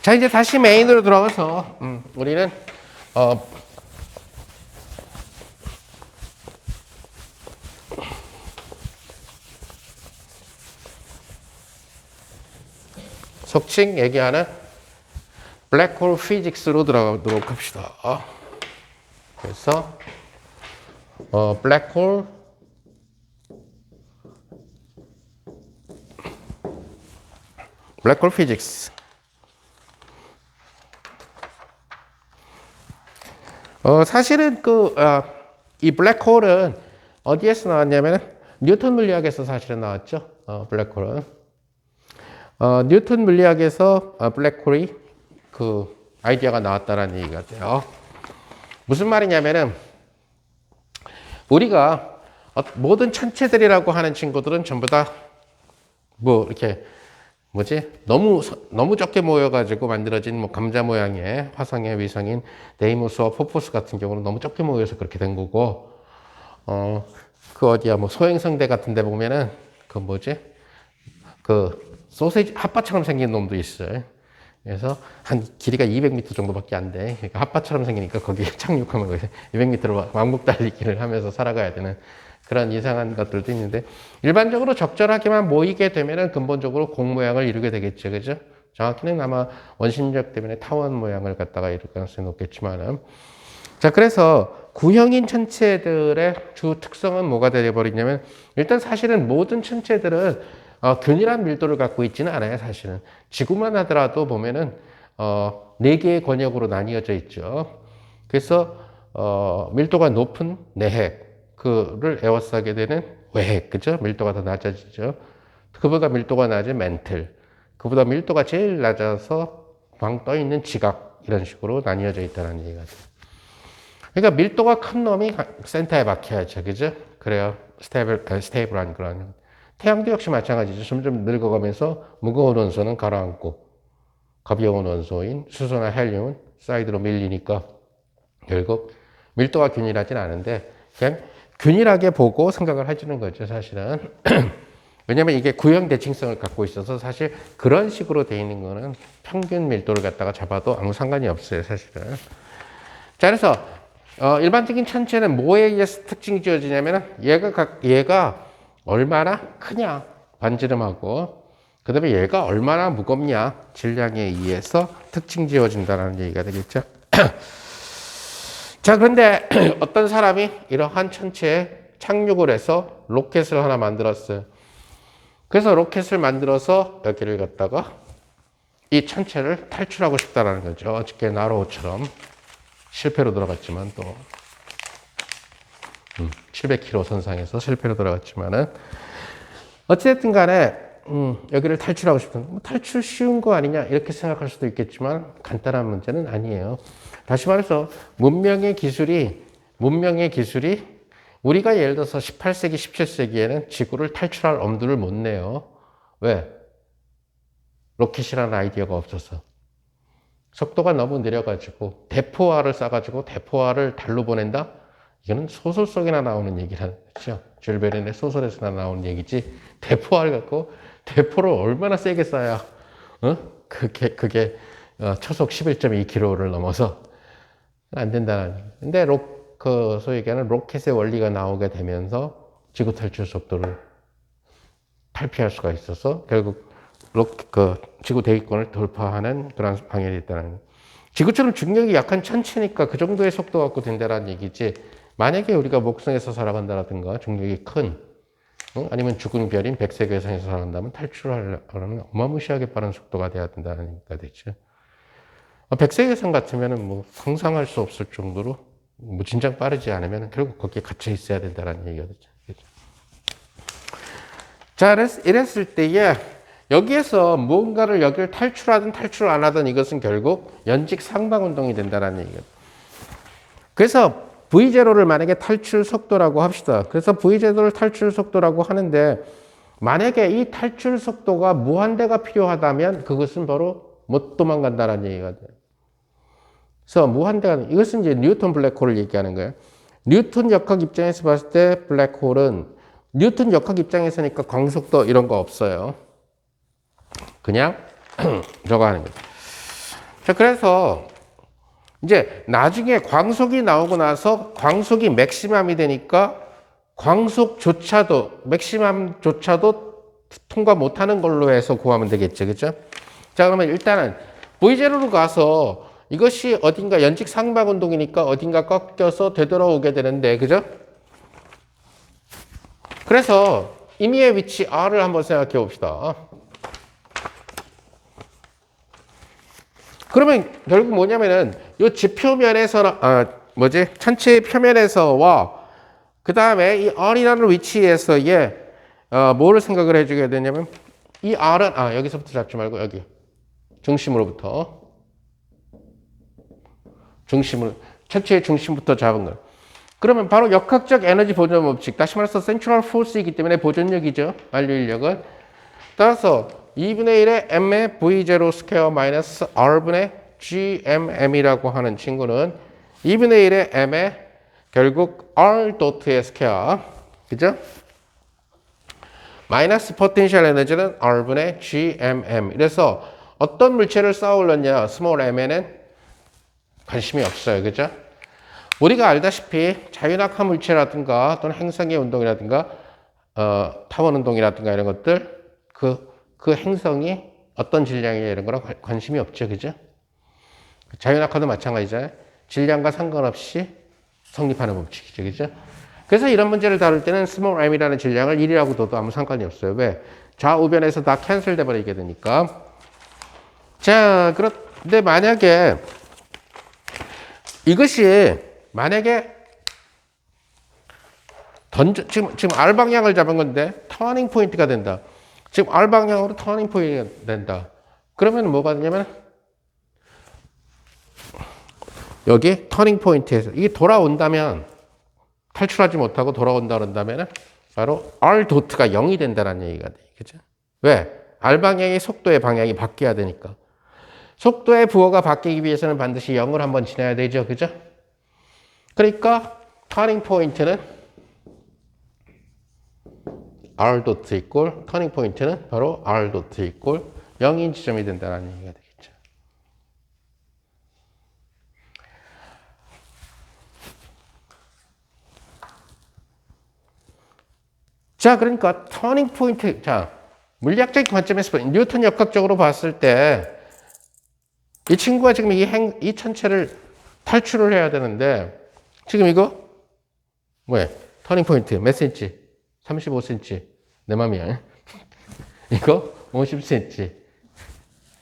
자, 이제 다시 메인으로 들어가서 우리는 속칭 얘기하는 블랙홀 피직스로 들어가도록 합시다. 그래서 블랙홀 피직스. 사실은 이 블랙홀은 어디에서 나왔냐면 뉴턴 물리학에서 사실은 나왔죠. 블랙홀은 뉴턴 물리학에서 블랙홀이 그 아이디어가 나왔다는 얘기가 돼요. 무슨 말이냐면은 우리가 모든 천체들이라고 하는 친구들은 전부 다 뭐 이렇게 너무 적게 모여가지고 만들어진 뭐 감자 모양의 화성의 위성인 데이모스와 포포스 같은 경우는 너무 적게 모여서 그렇게 된 거고, 뭐 소행성대 같은 데 보면은 소세지 핫바처럼 생긴 놈도 있어요. 그래서 한 길이가 200m 정도밖에 안 돼. 그러니까 핫바처럼 생기니까 거기에 착륙하면 200m로 왕복 달리기를 하면서 살아가야 되는 그런 이상한 것들도 있는데, 일반적으로 적절하게만 모이게 되면은 근본적으로 공 모양을 이루게 되겠죠. 그죠? 정확히는 아마 원심력 때문에 타원 모양을 갖다가 이룰 가능성이 높겠지만은. 자, 그래서 구형인 천체들의 주 특성은 뭐가 되어버리냐면, 일단 사실은 모든 천체들은 균일한 밀도를 갖고 있지는 않아요, 사실은. 지구만 하더라도 보면은 4개의 권역으로 나뉘어져 있죠. 그래서 밀도가 높은 내핵 그를 에워싸게 되는 외핵, 그죠? 밀도가 더 낮아지죠. 그보다 밀도가 낮은 멘틀, 그보다 밀도가 제일 낮아서 광 떠 있는 지각, 이런 식으로 나뉘어져 있다는 얘기가 돼요. 그러니까 밀도가 큰 놈이 센터에 박혀야죠, 그죠? 그래야 스테이블한 그런. 태양도 역시 마찬가지죠. 점점 늙어가면서 무거운 원소는 가라앉고 가벼운 원소인 수소나 헬륨은 사이드로 밀리니까 결국 밀도가 균일하진 않은데 그냥 균일하게 보고 생각을 해주는 거죠, 사실은. 왜냐면 이게 구형 대칭성을 갖고 있어서 사실 그런 식으로 돼 있는 거는 평균 밀도를 갖다가 잡아도 아무 상관이 없어요, 사실은. 자, 그래서 일반적인 천체는 뭐에 의해서 특징이 지어지냐면은 얘가 얼마나 크냐, 반지름하고, 그 다음에 얘가 얼마나 무겁냐, 질량에 의해서 특징 지어진다는 얘기가 되겠죠. 자, 그런데 어떤 사람이 이러한 천체에 착륙을 해서 로켓을 하나 만들었어요. 그래서 로켓을 만들어서 여기를 갖다가 이 천체를 탈출하고 싶다는 거죠. 어저께 나로우처럼 실패로 들어갔지만 또 700km 선상에서 실패로 들어갔지만은 어쨌든 간에 여기를 탈출하고 싶은, 탈출 쉬운 거 아니냐 이렇게 생각할 수도 있겠지만 간단한 문제는 아니에요. 다시 말해서 문명의 기술이 우리가 예를 들어서 18세기, 17세기에는 지구를 탈출할 엄두를 못 내요. 왜? 로켓이라는 아이디어가 없어서. 속도가 너무 느려가지고 대포화를 쏴가지고 대포화를 달로 보낸다? 이거는 소설 속에나 나오는 얘기라는 거죠. 줄 베른의 소설에서나 나오는 얘기지. 대포화를 갖고 대포를 얼마나 세게 쏴야 그게 초속 11.2km를 넘어서 안 된다는. 근데 소위 얘기하는 로켓의 원리가 나오게 되면서 지구 탈출 속도를 탈피할 수가 있어서 결국 지구 대기권을 돌파하는 그런 방향이 있다는. 지구처럼 중력이 약한 천체니까 그 정도의 속도 갖고 된다는 얘기지. 만약에 우리가 목성에서 살아간다라든가 중력이 큰 아니면 죽은 별인 백색외선에서 살아간다면 탈출하려면 어마무시하게 빠른 속도가 돼야 된다는 얘기가 되죠. 백색외선 같으면은 뭐 상상할 수 없을 정도로 뭐 진작 빠르지 않으면 결국 거기에 갇혀 있어야 된다는 얘기가 되죠. 자, 이랬을 때에 여기에서 무언가를 여기를 탈출하든 탈출 안 하든 이것은 결국 연직 상방 운동이 된다는 얘기예요. 그래서 V0를 만약에 탈출 속도라고 합시다. 그래서 V0를 탈출 속도라고 하는데 만약에 이 탈출 속도가 무한대가 필요하다면 그것은 바로 못 도망간다는 얘기가 돼요. 그래서 무한대가, 이것은 이제 뉴턴 블랙홀을 얘기하는 거예요. 뉴턴 역학 입장에서 봤을 때 블랙홀은 뉴턴 역학 입장에서니까 광속도 이런 거 없어요. 그냥 저거 하는 거예요. 자, 그래서 이제 나중에 광속이 나오고 나서 광속이 맥시멈이 되니까 광속조차도, 맥시멈조차도 통과 못하는 걸로 해서 구하면 되겠죠. 그죠? 자, 그러면 일단은 V0로 가서 이것이 어딘가 연직 상박 운동이니까 어딘가 꺾여서 되돌아오게 되는데, 그죠? 그래서 임의의 위치 R을 한번 생각해 봅시다. 그러면 결국 뭐냐면은 이 지표면에서, 전체 표면에서와 그 다음에 이 R이라는 위치에서의 뭐를 생각을 해주게 되냐면 이 R은, 여기서부터 잡지 말고 여기. 전체의 중심부터 잡은 거. 그러면 바로 역학적 에너지 보존 법칙, 다시 말해서 센트럴 포스이기 때문에 보존력이죠. 만류인력은. 따라서 2분의 1의 m의 v0 스퀘어 마이너스 r분의 gmm이라고 하는 친구는 2분의 1의 m의 결국 r 도트의 스퀘어, 그죠? 마이너스 포텐셜 에너지는 r분의 gmm. 그래서 어떤 물체를 쌓아 올렸냐, 스몰 m에는 관심이 없어요. 그죠? 우리가 알다시피 자유낙하 물체라든가 또는 행성의 운동이라든가 타원 운동이라든가 이런 것들 그 행성이 어떤 질량이냐 이런 거랑 관심이 없죠. 그죠? 자유낙하도 마찬가지잖아요. 질량과 상관없이 성립하는 법칙이죠. 그죠? 그래서 이런 문제를 다룰 때는 스몰 m이라는 질량을 1이라고 둬도 아무 상관이 없어요. 왜? 좌우변에서 다 캔슬돼 버리게 되니까. 자, 그런데 만약에 이것이 만약에 지금 R 방향을 잡은 건데 터닝 포인트가 된다. 지금 R 방향으로 터닝 포인트가 된다. 그러면 뭐가 되냐면 여기 터닝 포인트에서 이게 돌아온다면 탈출하지 못하고 돌아온다 그런다면 바로 R 도트가 0이 된다는 얘기가 돼. 그죠? 왜? R 방향의 속도의 방향이 바뀌어야 되니까. 속도의 부호가 바뀌기 위해서는 반드시 0을 한번 지나야 되죠. 그죠? 그러니까 터닝 포인트는 R 도트 이꼴 터닝 포인트는 바로 R 도트 이꼴 0인 지점이 된다는 얘기가 되겠죠. 자, 그러니까 터닝 포인트, 자, 물리학적인 관점에서 뉴턴 역학적으로 봤을 때 이 친구가 지금 이 천체를 탈출을 해야 되는데 지금 이거 뭐야? 터닝 포인트 몇 센치? 35cm. 내 맘이야. 이거 50cm.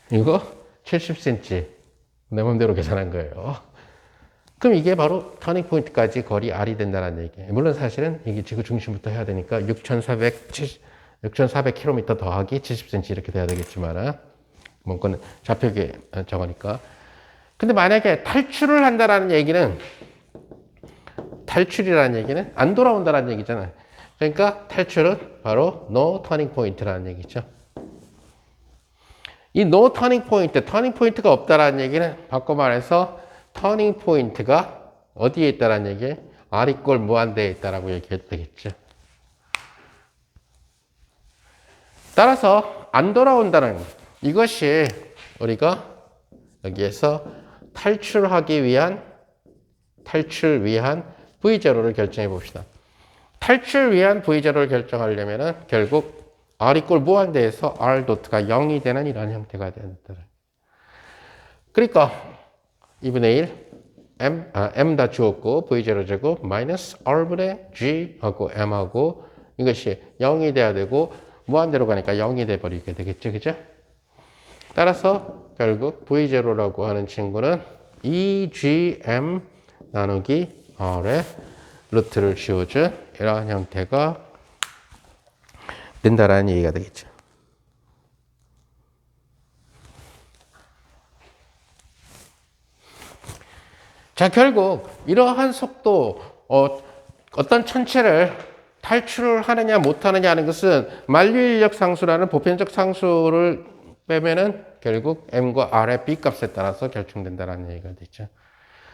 이거 70cm. 내 맘대로 계산한 거예요. 그럼 이게 바로 터닝 포인트까지 거리 R이 된다는 얘기예요. 물론 사실은 이게 지구 중심부터 해야 되니까 6,400km 더하기 70cm 이렇게 돼야 되겠지만 뭐 그건 좌표기에 적으니까. 근데 만약에 탈출을 한다라는 얘기는 탈출이라는 얘기는 안 돌아온다라는 얘기잖아요. 그러니까 탈출은 바로 no turning point라는 얘기죠. 이 no turning point, 터닝 포인트가 없다라는 얘기는 바꿔 말해서 터닝 포인트가 어디에 있다라는 얘기예요? R 이꼴 무한대에 있다라고 얘기해도 되겠죠. 따라서 안 돌아온다는 이것이 우리가 여기에서 탈출 위한 V0를 결정해 봅시다. 탈출 위한 V0를 결정하려면은 결국 R 이꼴 무한대에서 R 도트가 0이 되는 이런 형태가 된다. 그러니까 2분의 1 M 다 주었고 V0 제곱 마이너스 R분의 G 하고 M 하고 이것이 0이 돼야 되고 무한대로 가니까 0이 돼 버리게 되겠죠. 그죠? 따라서 결국 V0라고 하는 친구는 2GM 나누기 R의 루트를 씌워준 이러한 형태가 된다라는 얘기가 되겠죠. 자, 결국 이러한 속도, 어떤 천체를 탈출을 하느냐 못하느냐 하는 것은 만류인력 상수라는 보편적 상수를 빼면은 결국 M과 R의 B값에 따라서 결정된다는 얘기가 되죠.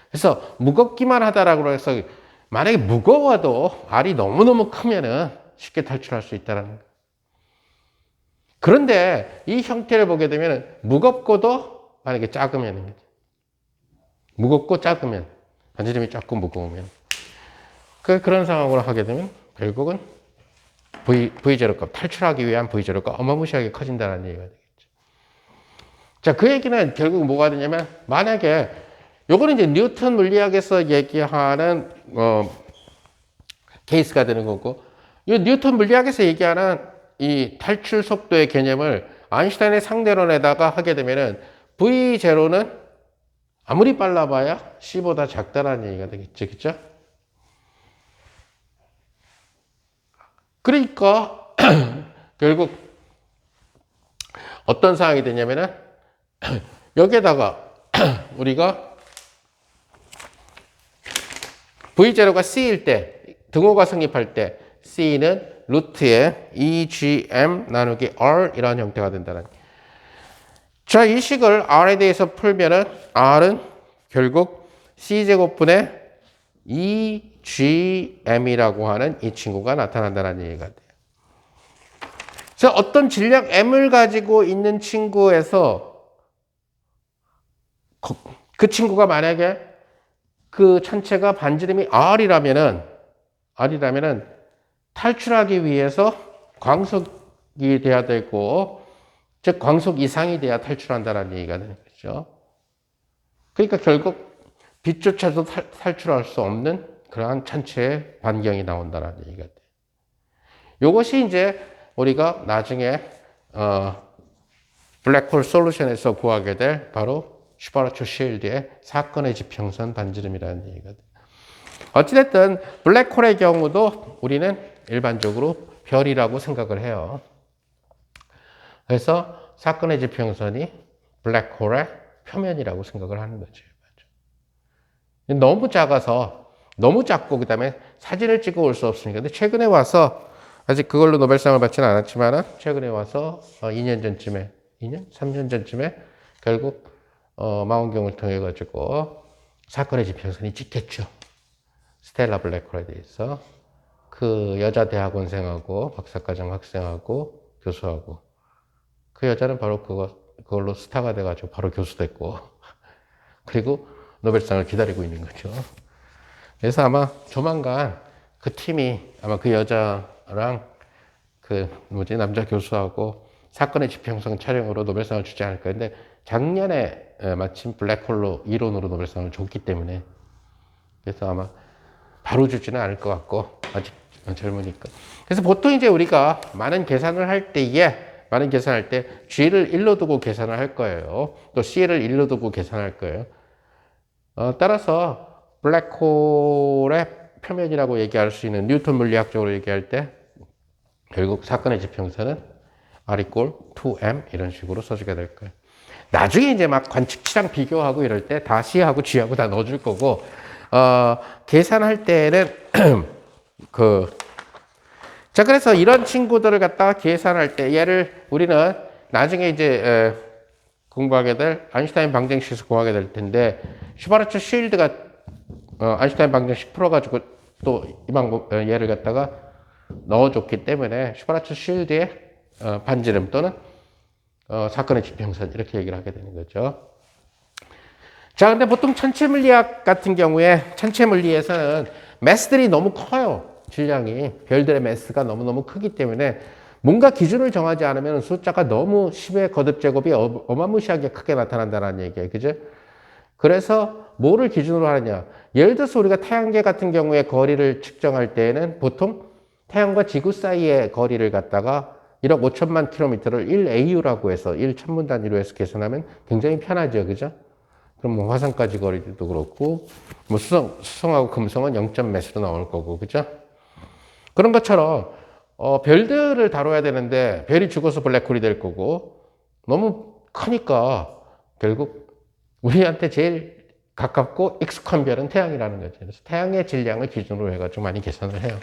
그래서 무겁기만 하다라고 해서 만약에 무거워도 R이 너무너무 크면은 쉽게 탈출할 수 있다는 거예요. 그런데 이 형태를 보게 되면 무겁고도 만약에 작으면, 무겁고 작으면, 반지름이 조금 무거우면. 그런 상황으로 하게 되면 결국은 V0 값, 탈출하기 위한 V0 값 어마무시하게 커진다는 얘기가 되겠죠. 자, 그 얘기는 결국 뭐가 되냐면, 만약에, 요거는 이제 뉴턴 물리학에서 얘기하는, 케이스가 되는 거고, 이 뉴턴 물리학에서 얘기하는 이 탈출 속도의 개념을 아인슈타인의 상대론에다가 하게 되면은, V0는 아무리 빨라봐야 C보다 작다라는 얘기가 되겠죠. 그죠? 그러니까, 결국, 어떤 상황이 되냐면은, 여기에다가 우리가 V0가 C일 때, 등호가 성립할 때 C는 루트의 EGM 나누기 R 이라는 형태가 된다는. 자, 이 식을 R에 대해서 풀면은 R은 결국 C제곱분의 EGM이라고 하는 이 친구가 나타난다는 얘기가 돼요. 자, 어떤 질량 M을 가지고 있는 친구에서 그 친구가 만약에 그 천체가 반지름이 R이라면은 탈출하기 위해서 광속이 돼야 되고, 즉 광속 이상이 돼야 탈출한다는 얘기가 되는 거죠. 그러니까 결국 빛조차도 탈출할 수 없는 그러한 천체의 반경이 나온다는 얘기가 돼요. 이것이 이제 우리가 나중에 블랙홀 솔루션에서 구하게 될 바로 슈바르츠-쉴드의 사건의 지평선 반지름이라는 얘기가 돼요. 어찌됐든 블랙홀의 경우도 우리는 일반적으로 별이라고 생각을 해요. 그래서 사건의 지평선이 블랙홀의 표면이라고 생각을 하는 거죠. 너무 작아서, 너무 작고 그 다음에 사진을 찍어 올 수 없으니까. 근데 최근에 와서, 아직 그걸로 노벨상을 받지는 않았지만 최근에 와서 2년 전쯤에, 2년? 3년 전쯤에 결국 망원경을 통해 가지고 사건의 지평선이 찍혔죠. 스텔라 블랙홀에 대해서. 그 여자 대학원생하고 박사과정 학생하고 교수하고, 그 여자는 바로 그걸로 스타가 돼가지고 바로 교수 됐고, 그리고 노벨상을 기다리고 있는 거죠. 그래서 아마 조만간 그 팀이 아마 그 여자랑 남자 교수하고 사건의 지평선 촬영으로 노벨상을 주지 않을까. 근데 작년에 마침 블랙홀로 이론으로 노벨상을 줬기 때문에, 그래서 아마 바로 주지는 않을 것 같고, 아직 젊으니까. 그래서 보통 이제 우리가 많은 계산을 할 때 G를 1로 두고 계산을 할 거예요. 또 C를 1로 두고 계산할 거예요. 따라서 블랙홀의 표면이라고 얘기할 수 있는, 뉴턴 물리학적으로 얘기할 때 결국 사건의 지평선은 R equal 2m 이런 식으로 써주게 될 거예요. 나중에 이제 막 관측치랑 비교하고 이럴 때 다 C하고 G하고 다 넣어줄 거고, 계산할 때는 자, 그래서 이런 친구들을 갖다가 계산할 때, 얘를 우리는 나중에 이제 공부하게 될 아인슈타인 방정식에서 구하게 될 텐데, 슈바르츠-쉴드가 아인슈타인 방정식 풀어가지고 또 이 방법, 얘를 갖다가 넣어줬기 때문에 슈바르츠-쉴드의 반지름 또는 사건의 지평선 이렇게 얘기를 하게 되는 거죠. 자, 근데 보통 천체 물리학 같은 경우에, 천체 물리에서는 매스들이 너무 커요. 질량이, 별들의 매스가 너무너무 크기 때문에 뭔가 기준을 정하지 않으면 숫자가 너무 10의 거듭제곱이 어마무시하게 크게 나타난다는 얘기예요. 그죠? 그래서 뭐를 기준으로 하느냐. 예를 들어서 우리가 태양계 같은 경우에 거리를 측정할 때에는 보통 태양과 지구 사이의 거리를 갖다가 1억 5천만 킬로미터를 1AU라고 해서 1천문 단위로 해서 계산하면 굉장히 편하죠. 그죠? 그럼 뭐 화성까지 거리도 그렇고, 뭐 수성하고 금성은 0점 몇으로 나올 거고, 그죠? 그런 것처럼, 별들을 다뤄야 되는데, 별이 죽어서 블랙홀이 될 거고, 너무 크니까, 결국, 우리한테 제일 가깝고 익숙한 별은 태양이라는 거죠. 그래서 태양의 질량을 기준으로 해가지고 많이 계산을 해요.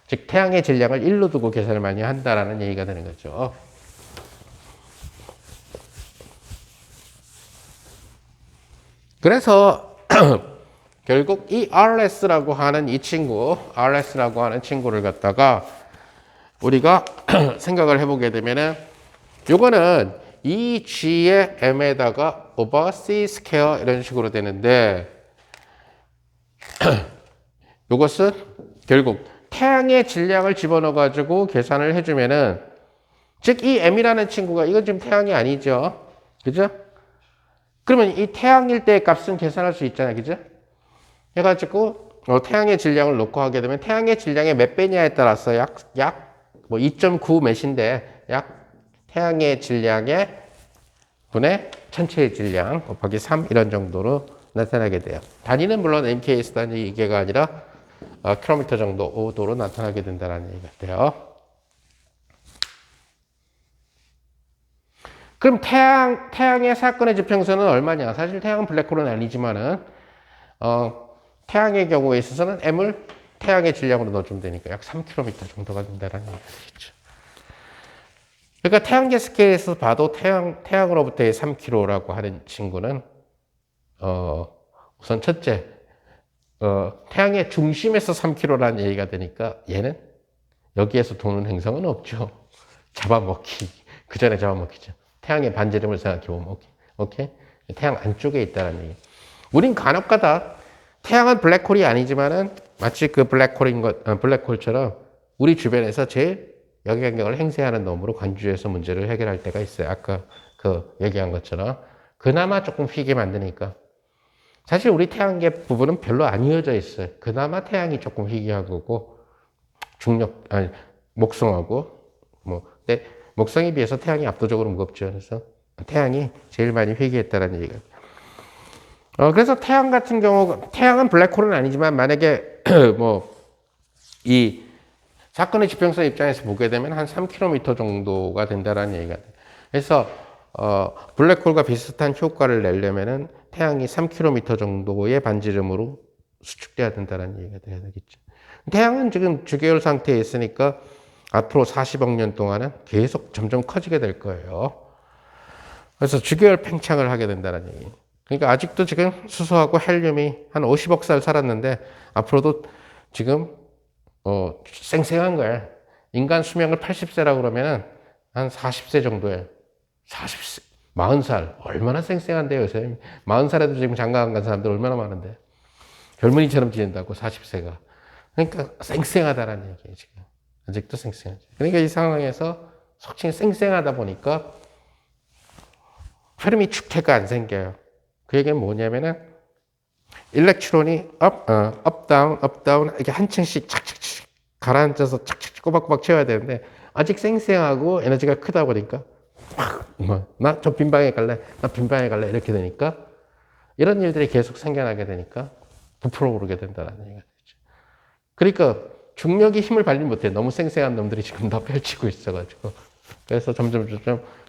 즉, 태양의 질량을 1로 두고 계산을 많이 한다라는 얘기가 되는 거죠. 그래서 결국 이 RS라고 하는 RS라고 하는 친구를 갖다가 우리가 생각을 해보게 되면은, 요거는 E G의 M에다가 over C 스퀘어 이런 식으로 되는데 이것은 결국 태양의 질량을 집어넣어 가지고 계산을 해주면은 즉 이 M이라는 친구가 이건 지금 태양이 아니죠. 그죠? 그러면 이 태양일 때의 값은 계산할 수 있잖아요. 그죠? 해가지고 태양의 질량을 놓고 하게 되면 태양의 질량의 몇 배냐에 따라서 약 뭐 2.9 몇인데 약 태양의 질량의 분의 전체의 질량 곱하기 3 이런 정도로 나타나게 돼요. 단위는 물론 MKS 단위 이게가 아니라 킬로미터 정도로 나타나게 된다는 얘기가 돼요. 그럼 태양의 사건의 지평선은 얼마냐? 사실 태양은 블랙홀은 아니지만은 태양의 경우에 있어서는 M을 태양의 질량으로 넣어주면 되니까 약 3km 정도가 된다는 얘기가 되겠죠. 그러니까 태양계 스케일에서 봐도 태양으로부터의 3km라고 하는 친구는 우선 첫째 태양의 중심에서 3km라는 얘기가 되니까 얘는 여기에서 도는 행성은 없죠. 잡아먹기 그 전에 잡아먹히죠. 태양의 반지름을 생각해보면 오케이? 태양 안쪽에 있다는 얘기. 우린 간혹가다 태양은 블랙홀이 아니지만은 마치 그 블랙홀처럼 우리 주변에서 제일 영향력을 행사하는 놈으로 간주해서 문제를 해결할 때가 있어요. 아까 그 얘기한 것처럼 그나마 조금 휘게 만드니까. 사실 우리 태양계 부분은 별로 안 이어져 있어요. 그나마 태양이 조금 휘게 하고 목성하고 근데 목성에 비해서 태양이 압도적으로 무겁죠. 그래서 태양이 제일 많이 회귀했다는 얘기가. 그래서 태양 같은 경우, 태양은 블랙홀은 아니지만 만약에 이 사건의 지평선 입장에서 보게 되면 한 3km 정도가 된다는 얘기가 돼요. 그래서 블랙홀과 비슷한 효과를 내려면은 태양이 3km 정도의 반지름으로 수축돼야 된다는 얘기가 돼야 되겠죠. 태양은 지금 주계열 상태에 있으니까 앞으로 40억 년 동안은 계속 점점 커지게 될 거예요. 그래서 주계열 팽창을 하게 된다는 얘기. 그러니까 아직도 지금 수소하고 헬륨이 한 50억 살 살았는데 앞으로도 지금 쌩쌩한 거야. 인간 수명을 80세라고 그러면은 한 40세 정도에 40세, 40살 얼마나 쌩쌩한데요, 요새. 40살에도 지금 장가 안 간 사람들 얼마나 많은데. 젊은이처럼 지낸다고 40세가. 그러니까 쌩쌩하다라는 얘기예요, 지금. 아직도 쌩쌩하죠. 그러니까 이 상황에서 속칭 쌩쌩하다 보니까 흐름이 축태가 안 생겨요. 그 얘기는 뭐냐면은 일렉트론이 업 다운 이렇게 한 층씩 착착착 가라앉아서 착착 꼬박꼬박 채워야 되는데 아직 쌩쌩하고 에너지가 크다 보니까 나 저 빈방에 갈래, 나 빈방에 갈래 이렇게 되니까 이런 일들이 계속 생겨나게 되니까 부풀어 오르게 된다는 얘기가 되죠. 그러니까 중력이 힘을 발휘 못해. 너무 쌩쌩한 놈들이 지금 다 펼치고 있어가지고 그래서 점점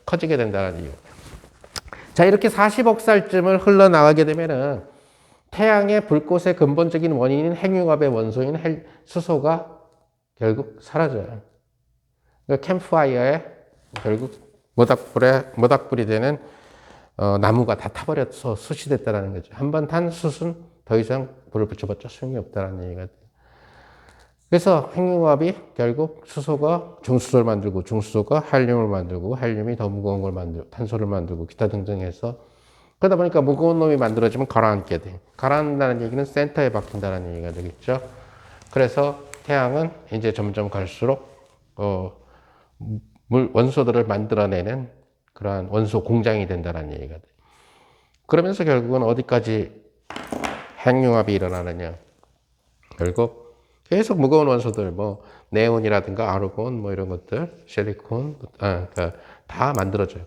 커지게 된다는 이유. 자, 이렇게 40억 살쯤을 흘러나가게 되면은 태양의 불꽃의 근본적인 원인인 핵융합의 원소인 수소가 결국 사라져요. 그러니까 캠프파이어에 결국 모닥불이 되는 나무가 다 타버려서 숯이 됐다는 거죠. 한번 탄 숯은 더 이상 불을 붙여봤자 소용이 없다는 얘기가 돼요. 그래서 핵융합이 결국 수소가 중수소를 만들고 중수소가 헬륨을 만들고 헬륨이 더 무거운 걸 만들고 탄소를 만들고 기타 등등 해서 그러다 보니까 무거운 놈이 만들어지면 가라앉게 돼. 가라앉는다는 얘기는 센터에 박힌다는 얘기가 되겠죠. 그래서 태양은 이제 점점 갈수록 원소들을 만들어내는 그러한 원소 공장이 된다는 얘기가 돼. 그러면서 결국은 어디까지 핵융합이 일어나느냐. 결국 계속 무거운 원소들, 네온이라든가 아르곤, 이런 것들, 실리콘, 그러니까 다 만들어져요.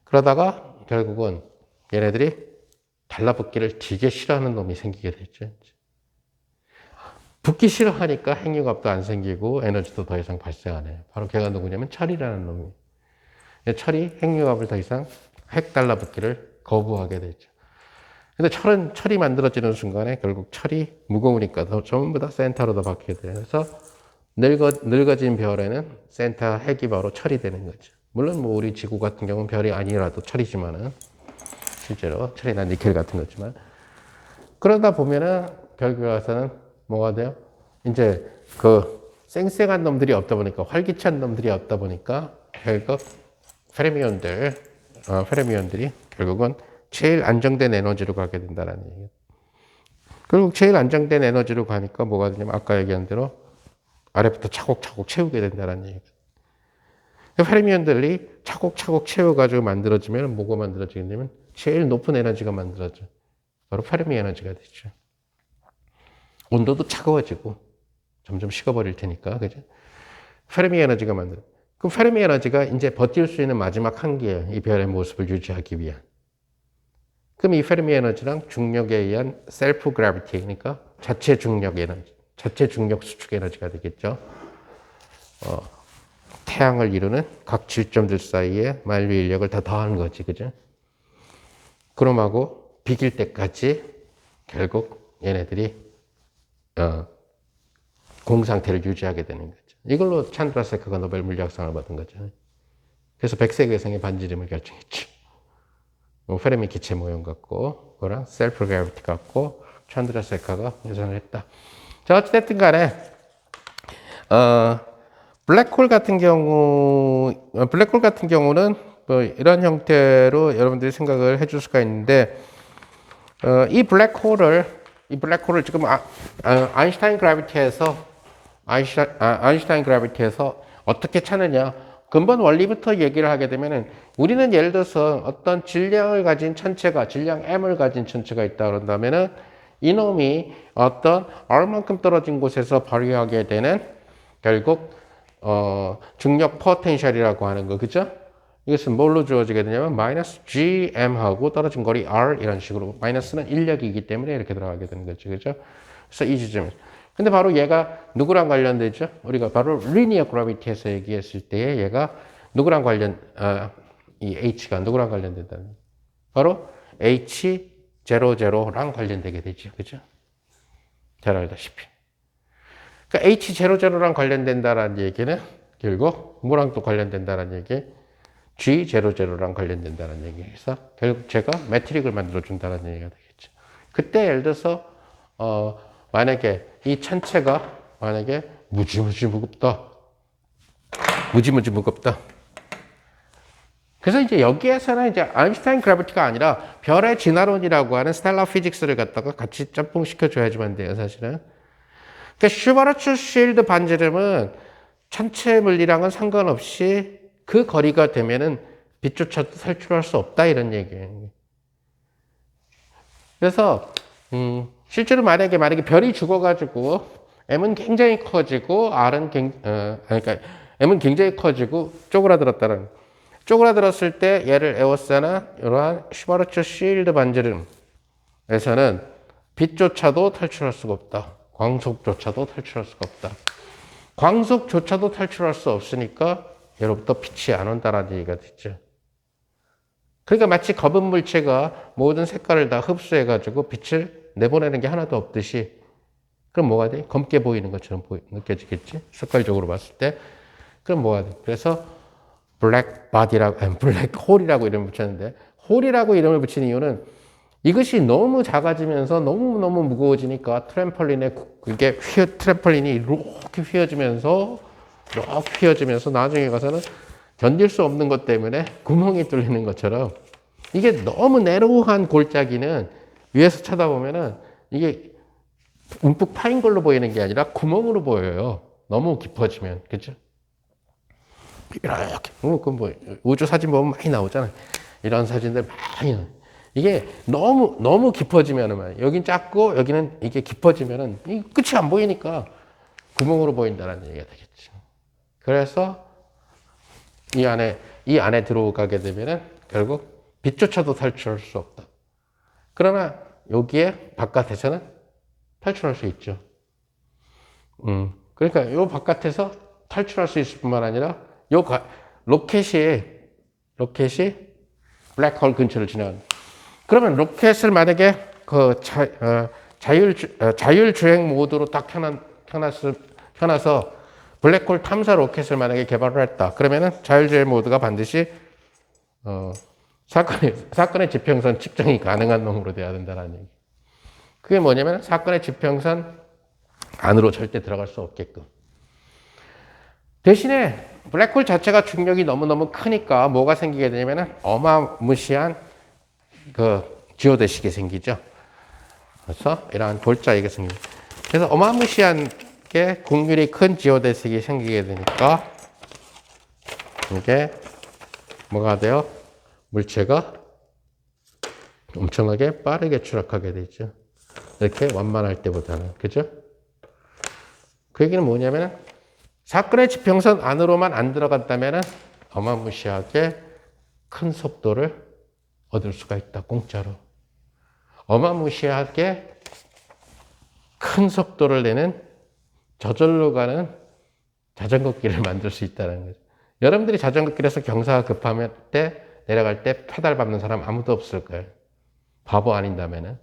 그러다가 결국은 얘네들이 달라붙기를 되게 싫어하는 놈이 생기게 됐죠. 붙기 싫어하니까 핵융합도 안 생기고 에너지도 더 이상 발생 안 해요. 바로 걔가 누구냐면 철이라는 놈이. 철이 핵융합을 더 이상 핵 달라붙기를 거부하게 되죠. 근데 철이 만들어지는 순간에 결국 철이 무거우니까 전부 다 센터로 바뀌게 돼요. 그래서 늙어진 별에는 센터 핵이 바로 철이 되는 거죠. 물론 우리 지구 같은 경우는 별이 아니라도 철이지만은 실제로 철이나 니켈 같은 거지만 그러다 보면은 결국에 와서는 뭐가 돼요? 이제 그 쌩쌩한 놈들이 없다 보니까 활기찬 놈들이 없다 보니까 결국 페르미온들 페르미온들이 결국은 제일 안정된 에너지로 가게 된다는 얘기예요. 결국 제일 안정된 에너지로 가니까 뭐가 되냐면 아까 얘기한 대로 아래부터 차곡차곡 채우게 된다는 얘기예요. 페르미온들이 차곡차곡 채워가지고 만들어지면 뭐가 만들어지겠냐면 제일 높은 에너지가 만들어져. 바로 페르미 에너지가 되죠. 온도도 차가워지고 점점 식어버릴 테니까, 그죠? 페르미 에너지가 만들어. 그럼 페르미 에너지가 이제 버틸 수 있는 마지막 한계예요. 이 별의 모습을 유지하기 위한. 그럼 이 페르미 에너지랑 중력에 의한 셀프 그래비티, 그러니까 자체 중력 에너지, 자체 중력 수축 에너지가 되겠죠. 태양을 이루는 각 질점들 사이에 만류 인력을 다 더하는 거지, 그죠? 그럼하고 비길 때까지 결국 얘네들이 공상태를 유지하게 되는 거죠. 이걸로 찬드라세카가 노벨 물리학상을 받은 거죠. 그래서 백색외성의 반지름을 결정했죠. 페르미 기체 모형 갖고 그거랑 셀프 그래비티 갖고 찬드라세카가 계산을 했다. 자, 어찌됐든 간에 블랙홀 같은 경우는 뭐 이런 형태로 여러분들이 생각을 해줄 수가 있는데, 이 블랙홀을 지금 아인슈타인 그래비티에서 어떻게 찾느냐? 근본 원리부터 얘기를 하게 되면은 우리는 예를 들어서 어떤 질량을 가진 천체가, 질량 m을 가진 천체가 있다 그런다면은 이놈이 어떤 얼만큼 떨어진 곳에서 발휘하게 되는 결국 중력 포텐셜이라고 하는 거, 그죠? 이것은 뭘로 주어지게 되냐면 마이너스 gm하고 떨어진 거리 r 이런 식으로, 마이너스는 인력이기 때문에 이렇게 들어가게 되는 거죠, 그죠? 그래서 이 지점. 근데 바로 얘가 누구랑 관련되죠? 우리가 바로 리니어 그래비티에서 얘기했을 때 얘가 누구랑 이 h가 누구랑 관련된다는 거예요? 바로 h00랑 관련되게 되죠, 그죠? 잘 알다시피. 그러니까 H00랑 관련된다라는 얘기는 결국 뭐랑 또 관련된다라는 얘기, G00랑 관련된다는 얘기에서 결국 제가 매트릭을 만들어 준다는 얘기가 되겠죠. 그때 예를 들어서 만약에 이 천체가 만약에 무지무지 무겁다. 그래서 이제 여기에서는 이제 아인슈타인 그래비티가 아니라 별의 진화론이라고 하는 스텔라 피직스를 갖다가 같이 짬뽕시켜 줘야지만 돼요, 사실은. 그러니까 슈바르츠 쉴드 반지름은 천체 물리랑은 상관없이 그 거리가 되면은 빛조차도 탈출할 수 없다, 이런 얘기예요. 그래서 실제로 만약에 별이 죽어가지고 m은 굉장히 커지고 그러니까 m은 굉장히 커지고 쪼그라들었을 때 얘를 에워싸나 이러한 슈바르츠 쉴드 반지름에서는 빛조차도 탈출할 수가 없다. 광속조차도 탈출할 수가 없다. 광속조차도 탈출할 수 없으니까 예로부터 빛이 안 온다라는 얘기가 됐죠. 그러니까 마치 검은 물체가 모든 색깔을 다 흡수해가지고 빛을 내보내는 게 하나도 없듯이, 그럼 뭐가 돼? 검게 보이는 것처럼 느껴지겠지? 색깔적으로 봤을 때. 그럼 뭐가 돼? 그래서 블랙홀이라고 이름을 붙였는데, 홀이라고 이름을 붙인 이유는 이것이 너무 작아지면서 너무너무 무거워지니까 트램펄린이 이렇게 휘어지면서 나중에 가서는 견딜 수 없는 것 때문에 구멍이 뚫리는 것처럼, 이게 너무 내로우한 골짜기는 위에서 쳐다보면은 이게 움푹 파인 걸로 보이는 게 아니라 구멍으로 보여요. 너무 깊어지면. 그죠? 이렇게. 우주 사진 보면 많이 나오잖아요. 이런 사진들 많이 나와요. 이게 너무 깊어지면은, 여긴 작고 여기는 이게 깊어지면은 이 끝이 안 보이니까 구멍으로 보인다는 얘기가 되겠죠. 그래서 이 안에 들어가게 되면은 결국 빛조차도 탈출할 수 없다. 그러나 여기에 바깥에서는 탈출할 수 있죠. 그러니까 요 바깥에서 탈출할 수 있을 뿐만 아니라 로켓이 블랙홀 근처를 지나가는. 그러면 로켓을 만약에 그 자율주행 모드로 딱 켜놔서 블랙홀 탐사 로켓을 만약에 개발을 했다. 그러면은 자율주행 모드가 반드시 사건의 지평선 측정이 가능한 놈으로 돼야 된다는 얘기. 그게 뭐냐면 사건의 지평선 안으로 절대 들어갈 수 없게끔. 대신에 블랙홀 자체가 중력이 너무너무 크니까 뭐가 생기게 되냐면은 어마무시한 그 지오대식이 생기죠. 그래서 이러한 골짜기가 생깁니다. 그래서 어마무시한 게 곡률이 큰 지오대식이 생기게 되니까 이게 뭐가 돼요? 물체가 엄청나게 빠르게 추락하게 되죠. 이렇게 완만할 때보다는. 그죠? 그 얘기는 뭐냐면 사건의 지평선 안으로만 안 들어갔다면 어마무시하게 큰 속도를 얻을 수가 있다. 공짜로. 어마무시하게 큰 속도를 내는 저절로 가는 자전거 길을 만들 수 있다는 거죠. 여러분들이 자전거 길에서 경사가 급하면 때 내려갈 때 페달 밟는 사람 아무도 없을 거예요. 바보 아닌다면은.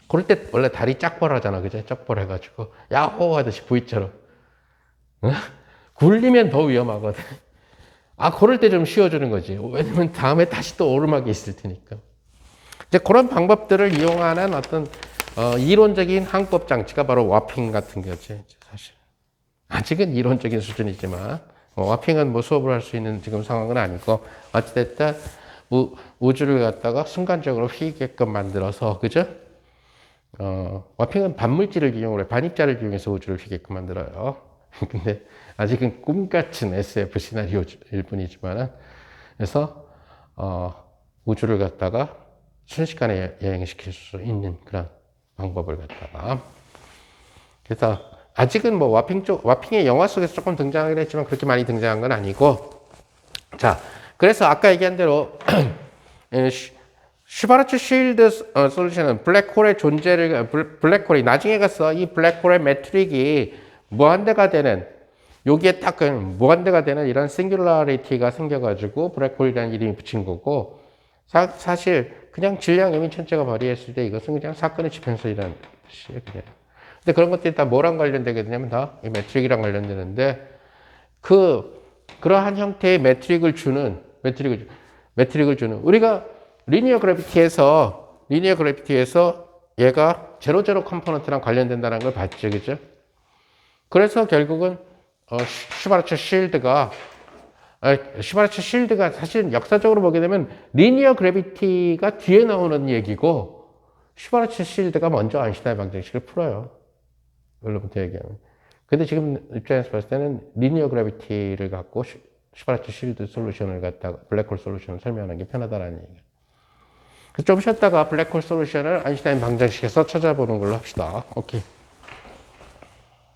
그럴 때 원래 다리 짝벌 하잖아. 그죠? 짝벌 해가지고 야호 하듯이 V처럼. 어? 굴리면 더 위험하거든. 아, 그럴 때 좀 쉬어주는 거지. 왜냐면 다음에 다시 또 오르막이 있을 테니까. 이제 그런 방법들을 이용하는 어떤 이론적인 항법 장치가 바로 와핑 같은 거지. 사실 아직은 이론적인 수준이지만 와핑은 뭐 수업을 할 수 있는 지금 상황은 아니고 어찌됐든 우주를 갖다가 순간적으로 휘게끔 만들어서 그죠? 와핑은 반물질을 이용을 해 반입자를 이용해서 우주를 휘게끔 만들어요. 근데 아직은 꿈같은 SF 시나리오일 뿐이지만은 그래서 우주를 갖다가 순식간에 여행시킬 수 있는 그런 방법을 갖다가 그래서 아직은 뭐 와핑의 영화 속에서 조금 등장하긴 했지만 그렇게 많이 등장한 건 아니고 자 그래서 아까 얘기한 대로 슈바르츠 쉴드 솔루션은 블랙홀의 존재를 블랙홀이 나중에 가서 이 블랙홀의 매트릭이 무한대가 되는 여기에 딱 무한대가 되는 이런 싱귤라리티가 생겨가지고 블랙홀이라는 이름이 붙인 거고 사실 그냥 질량 에미 천체가 발휘했을 때 이것은 그냥 사건의 지평선이라는 뜻이에요. 그냥. 근데 그런 것들이 다 뭐랑 관련되게 되냐면 다 이 매트릭이랑 관련되는데 그러한 형태의 매트릭을 주는 우리가 리니어 그래비티에서 얘가 제로 컴포넌트랑 관련된다는 걸 봤죠. 그죠? 그래서 결국은 슈바르츠 쉴드가 사실 역사적으로 보게 되면 리니어 그래비티가 뒤에 나오는 얘기고 슈바르츠 쉴드가 먼저 아인슈타인 방정식을 풀어요. 원래부터 얘기하면. 근데 지금 입장에서 봤을 때는 리니어 그래비티를 갖고 슈바르츠 쉴드 솔루션을 갖다가 블랙홀 솔루션을 설명하는 게 편하다라는 얘기예요. 좀 쉬었다가 블랙홀 솔루션을 아인슈타인 방정식에서 찾아보는 걸로 합시다. 오케이.